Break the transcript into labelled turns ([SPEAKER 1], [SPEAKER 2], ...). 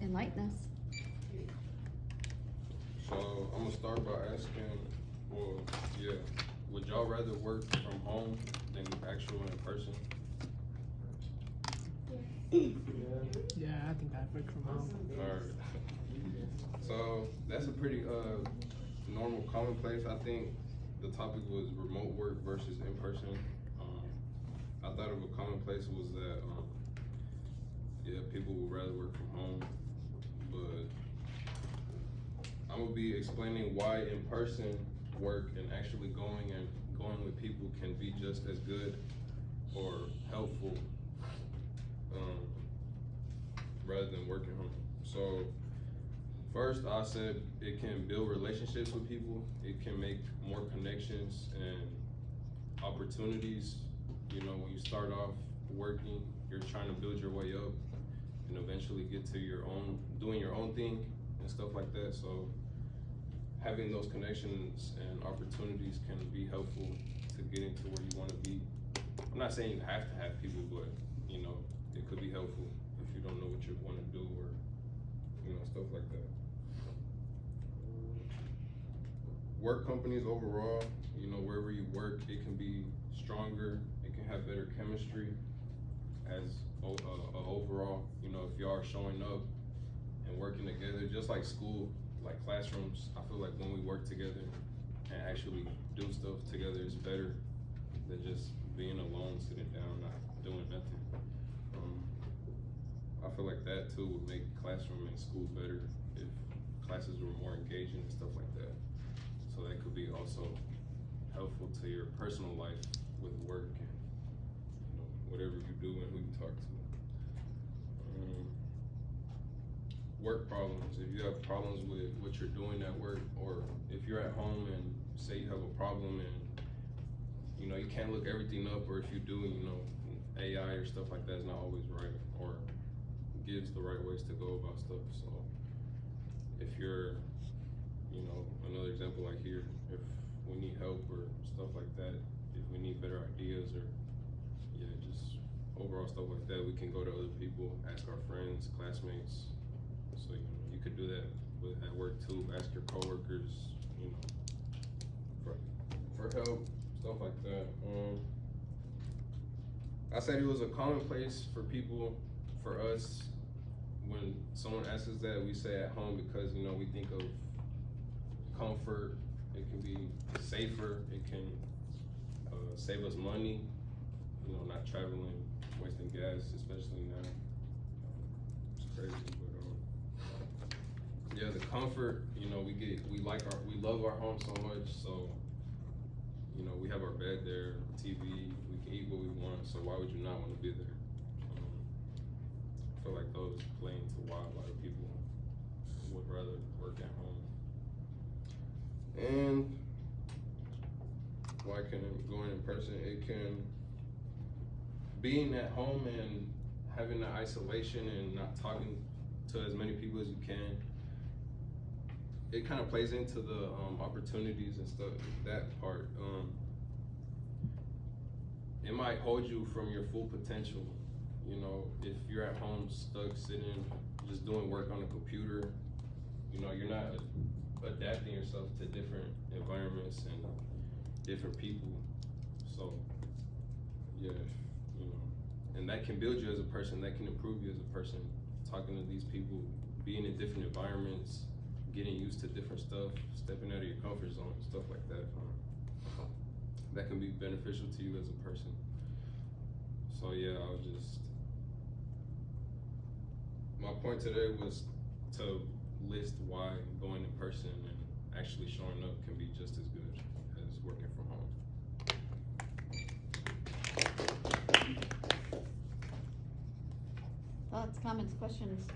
[SPEAKER 1] enlighten us.
[SPEAKER 2] So I'm gonna start by asking, well, yeah, would y'all rather work from home than actual in person?
[SPEAKER 3] Yeah, I think I'd work from home.
[SPEAKER 2] Alright. So that's a pretty normal commonplace. I think the topic was remote work versus in person. I thought of a commonplace was that yeah, people would rather work from home, but I'm gonna be explaining why in person work and actually going with people can be just as good or helpful rather than working home. So first, I said it can build relationships with people. It can make more connections and opportunities. You know, when you start off working, you're trying to build your way up and eventually get to your own, doing your own thing and stuff like that. So having those connections and opportunities can be helpful to getting to where you want to be. I'm not saying you have to have people, but you know, it could be helpful if you don't know what you want to do or, you know, stuff like that. Work companies overall, you know, wherever you work, it can be stronger, it can have better chemistry as overall, you know, if y'all are showing up and working together, just like school, like classrooms, I feel like when we work together and actually do stuff together is better than just being alone, sitting down, not doing nothing. I feel like that too would make classroom and school better if classes were more engaging and stuff like that. So that could be also helpful to your personal life with work and, you know, whatever you do and who you talk to. Work problems, if you have problems with what you're doing at work, or if you're at home and say you have a problem and, you know, you can't look everything up, or if you do, you know, AI or stuff like that is not always right, or gives the right ways to go about stuff. So if you're, you know, another example like here, if we need help or stuff like that, if we need better ideas or, yeah, just overall stuff like that, we can go to other people, ask our friends, classmates. So, you know, you could do that at work too, ask your coworkers, you know, for help, stuff like that. I said it was a commonplace for people, for us, when someone asks us that, we say at home because, you know, we think of comfort, it can be safer, it can save us money, you know, not traveling, wasting gas, especially now. It's crazy, but yeah, the comfort, you know, we love our home so much, so, you know, we have our bed there, TV, we can eat what we want, so why would you not want to be there? I feel like those play into why a lot of people would rather work at home. And why can going in person, it can, being at home and having that isolation and not talking to as many people as you can, it kind of plays into the opportunities and stuff, that part. It might hold you from your full potential. You know, if you're at home stuck sitting, just doing work on a computer, you know, you're not adapting yourself to different environments and different people. So, yeah, you know, and that can build you as a person, that can improve you as a person, talking to these people, being in different environments, getting used to different stuff, stepping out of your comfort zone, stuff like that. That can be beneficial to you as a person. So yeah, my point today was to list why going in person and actually showing up can be just as good as working from home.
[SPEAKER 1] Thoughts, comments, questions?